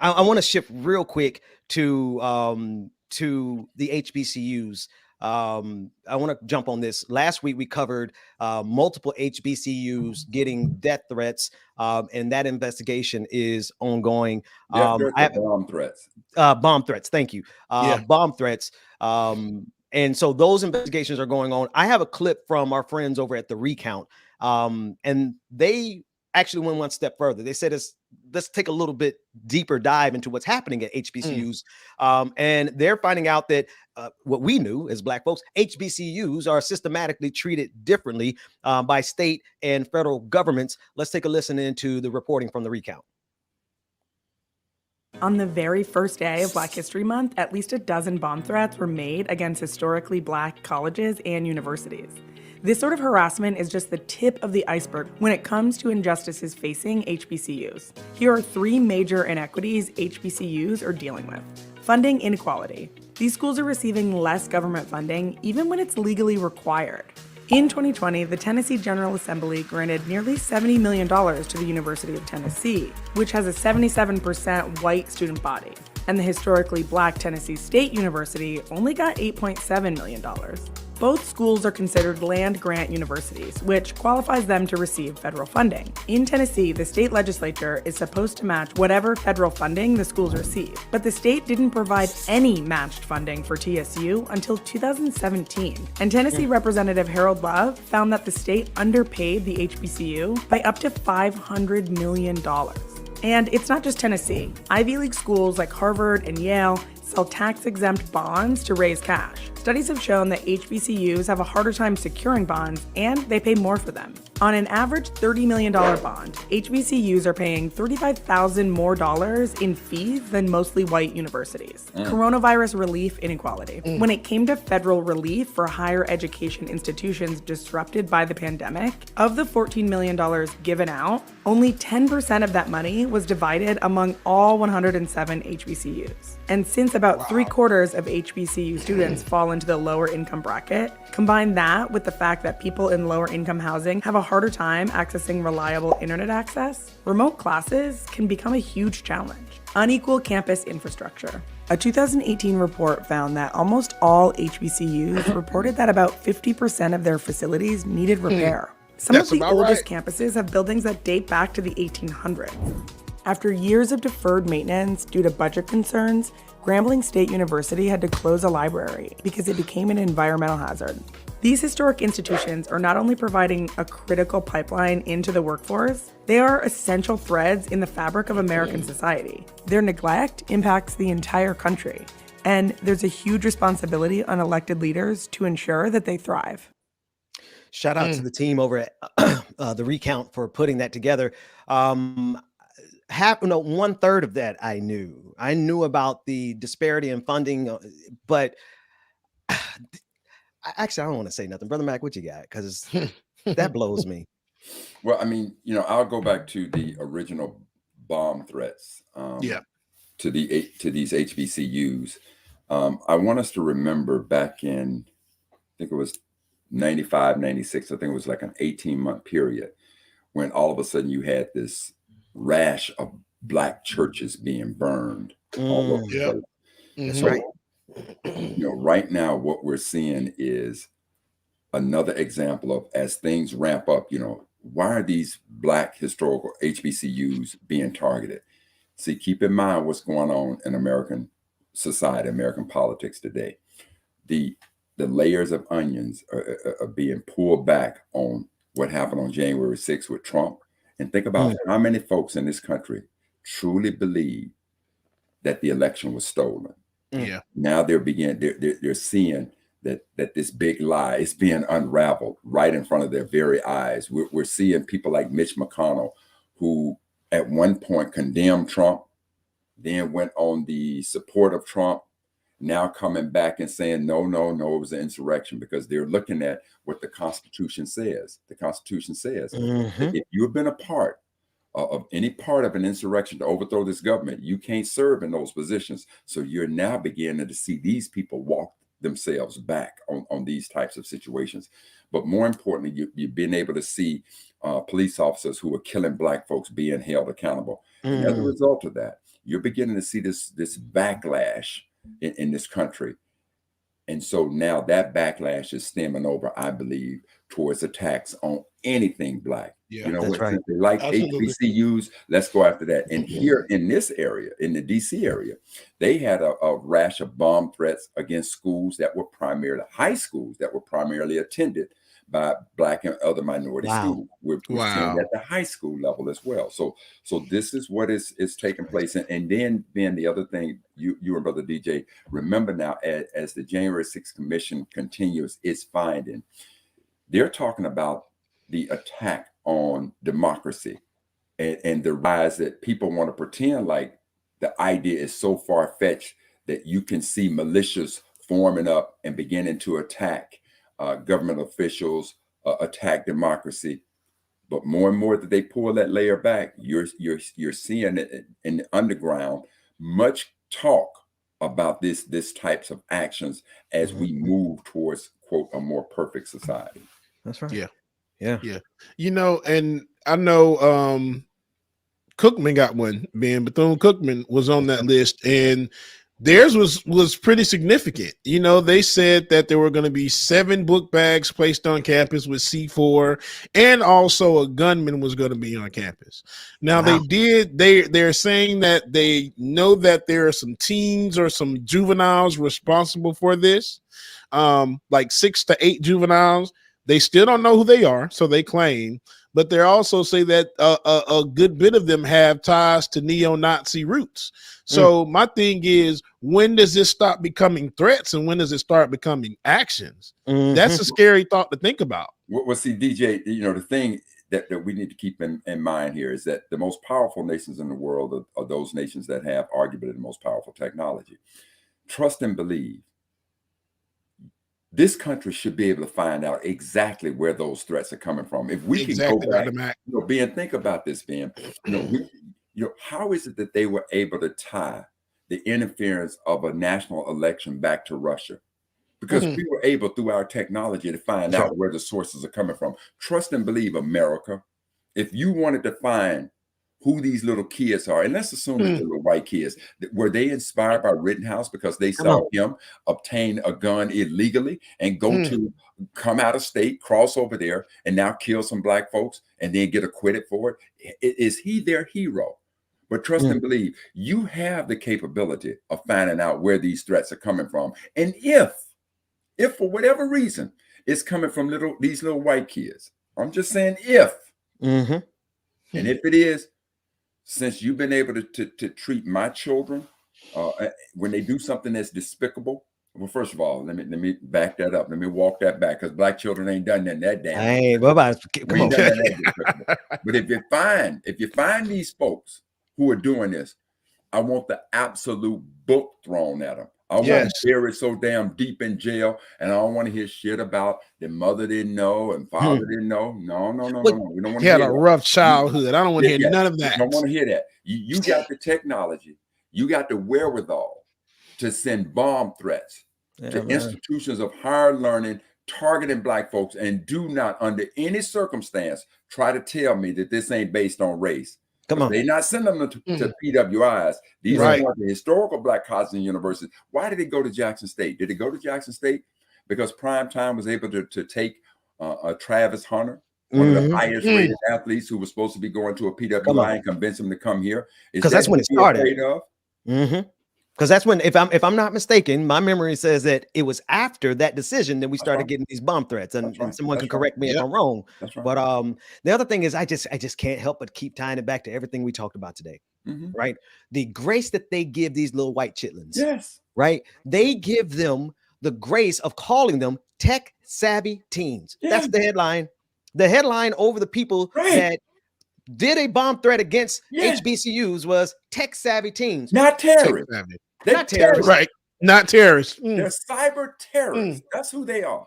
I want to shift real quick to the HBCUs. I want to jump on this. Last week we covered multiple HBCUs getting death threats, and that investigation is ongoing. Death threats I or have bomb threats? bomb threats. Thank you. Yeah. Bomb threats. And so those investigations are going on. I have a clip from our friends over at the Recount, and they actually went one step further. They said, let's take a little bit deeper dive into what's happening at HBCUs. And they're finding out that what we knew as Black folks, HBCUs are systematically treated differently by state and federal governments. Let's take a listen into the reporting from the Recount. On the very first day of Black History Month, at least a dozen bomb threats were made against historically Black colleges and universities. This sort of harassment is just the tip of the iceberg when it comes to injustices facing HBCUs. Here are three major inequities HBCUs are dealing with. Funding inequality. These schools are receiving less government funding even when it's legally required. In 2020, the Tennessee General Assembly granted nearly $70 million to the University of Tennessee, which has a 77% white student body. And the historically Black Tennessee State University only got $8.7 million. Both schools are considered land-grant universities, which qualifies them to receive federal funding. In Tennessee, the state legislature is supposed to match whatever federal funding the schools receive, but the state didn't provide any matched funding for TSU until 2017. And Tennessee Representative Harold Love found that the state underpaid the HBCU by up to $500 million. And it's not just Tennessee. Ivy League schools like Harvard and Yale sell tax-exempt bonds to raise cash. Studies have shown that HBCUs have a harder time securing bonds, and they pay more for them. On an average $30 million bond, HBCUs are paying $35,000 more in fees than mostly white universities. Coronavirus relief inequality. When it came to federal relief for higher education institutions disrupted by the pandemic, of the $14 million given out, only 10% of that money was divided among all 107 HBCUs. And since about 3/4 of HBCU students fall into the lower income bracket, combine that with the fact that people in lower income housing have a harder time accessing reliable internet access, remote classes can become a huge challenge. Unequal campus infrastructure. A 2018 report found that almost all HBCUs reported that about 50% of their facilities needed repair. Some of the oldest campuses have buildings that date back to the 1800s. After years of deferred maintenance due to budget concerns, Grambling State University had to close a library because it became an environmental hazard. These historic institutions are not only providing a critical pipeline into the workforce, they are essential threads in the fabric of American society. Their neglect impacts the entire country, and there's a huge responsibility on elected leaders to ensure that they thrive. Shout out to the team over at the Recount for putting that together. 1/3 of that I knew about the disparity in funding, but actually I don't want to say nothing. Brother Mac, what you got? Because that blows me. Well, I mean, I'll go back to the original bomb threats to these HBCUs. I want us to remember back in, I think it was 95, 96, I think it was like an 18-month period when all of a sudden you had this rash of Black churches being burned all over the place. So, right now what we're seeing is another example of, as things ramp up, why are these Black historical HBCUs being targeted? See, keep in mind what's going on in American society, American politics today. The layers of onions are being pulled back on what happened on January 6th with Trump. And think about how many folks in this country truly believe that the election was stolen. Yeah. Now they're seeing that this big lie is being unraveled right in front of their very eyes. We're seeing people like Mitch McConnell, who at one point condemned Trump, then went on the support of Trump, now coming back and saying, no, it was an insurrection, because they're looking at what the Constitution says. The Constitution says that if you have been a part of any part of an insurrection to overthrow this government, you can't serve in those positions. So you're now beginning to see these people walk themselves back on these types of situations. But more importantly, you've been able to see police officers who are killing Black folks being held accountable. And as a result of that, you're beginning to see this backlash in this country. And so now that backlash is stemming over, I believe, towards attacks on anything Black. Yeah, you know, that's right. Since they like Absolutely. HBCUs, let's go after that. And here in this area, in the DC area, they had a rash of bomb threats against schools that were primarily high schools that were primarily attended by Black and other minority students. We're seeing at the high school level as well. So this is what is taking place. And then the other thing, you and Brother DJ, remember now, as the January 6th Commission continues its finding, they're talking about the attack on democracy and the rise that people want to pretend like the idea is so far-fetched that you can see militias forming up and beginning to attack government officials, attack democracy. But more and more that they pull that layer back, you're seeing it in the underground, much talk about this types of actions as we move towards, quote, a more perfect society. That's right. Yeah. Yeah. Yeah. You know, and I know Cookman got one, Ben Bethune-Cookman was on that list, and theirs was pretty significant. You know, they said that there were going to be 7 book bags placed on campus with C4, and also a gunman was going to be on campus. Now they're saying that they know that there are some teens or some juveniles responsible for this, like 6 to 8 juveniles. They still don't know who they are, so they claim, but they also say that a good bit of them have ties to neo-Nazi roots. So my thing is, when does this stop becoming threats and when does it start becoming actions? That's a scary thought to think about. Well, see, DJ, you know, the thing that we need to keep in mind here is that the most powerful nations in the world are those nations that have arguably the most powerful technology. Trust and believe. This country should be able to find out exactly where those threats are coming from. If we can go back, Ben, think about this, Ben. How is it that they were able to tie the interference of a national election back to Russia? Because we were able, through our technology, to find out where the sources are coming from. Trust and believe, America. If you wanted to find who these little kids are, and let's assume that they're little white kids, were they inspired by Rittenhouse because they saw him obtain a gun illegally and go to come out of state, cross over there, and now kill some Black folks and then get acquitted for it? Is he their hero? But trust and believe, you have the capability of finding out where these threats are coming from. And if for whatever reason it's coming from these little white kids, I'm just saying if, and if it is, since you've been able to treat my children when they do something that's despicable, well, first of all, let me back that up. Let me walk that back, because Black children ain't done that damn. Hey, come on. But if you find these folks who are doing this, I want the absolute book thrown at them. I want to bury so damn deep in jail, and I don't want to hear shit about the mother didn't know and father didn't know. No. We don't want to hear a rough childhood. I don't want to hear none of that. I don't want to hear that. You got the technology. You got the wherewithal to send bomb threats to institutions of higher learning, targeting Black folks, and do not, under any circumstance, try to tell me that this ain't based on race. Come on. They're not sending them to PWIs. These are the historical Black colleges and universities. Why did they go to Jackson State? Did they go to Jackson State because Prime Time was able to take Travis Hunter, one of the highest rated athletes who was supposed to be going to a PWI, and convince him to come here? Because that's when it started. Because that's when, if I'm not mistaken, my memory says that it was after that decision that we started getting these bomb threats, and someone can correct me if I'm wrong. But the other thing is, I just can't help but keep tying it back to everything we talked about today, right? The grace that they give these little white chitlins, right? They give them the grace of calling them tech savvy teens. That's the headline. The headline over the people that did a bomb threat against HBCUs was tech savvy teens, not terrorists. Not terrorists, right? Not terrorists. They're cyber terrorists. That's who they are.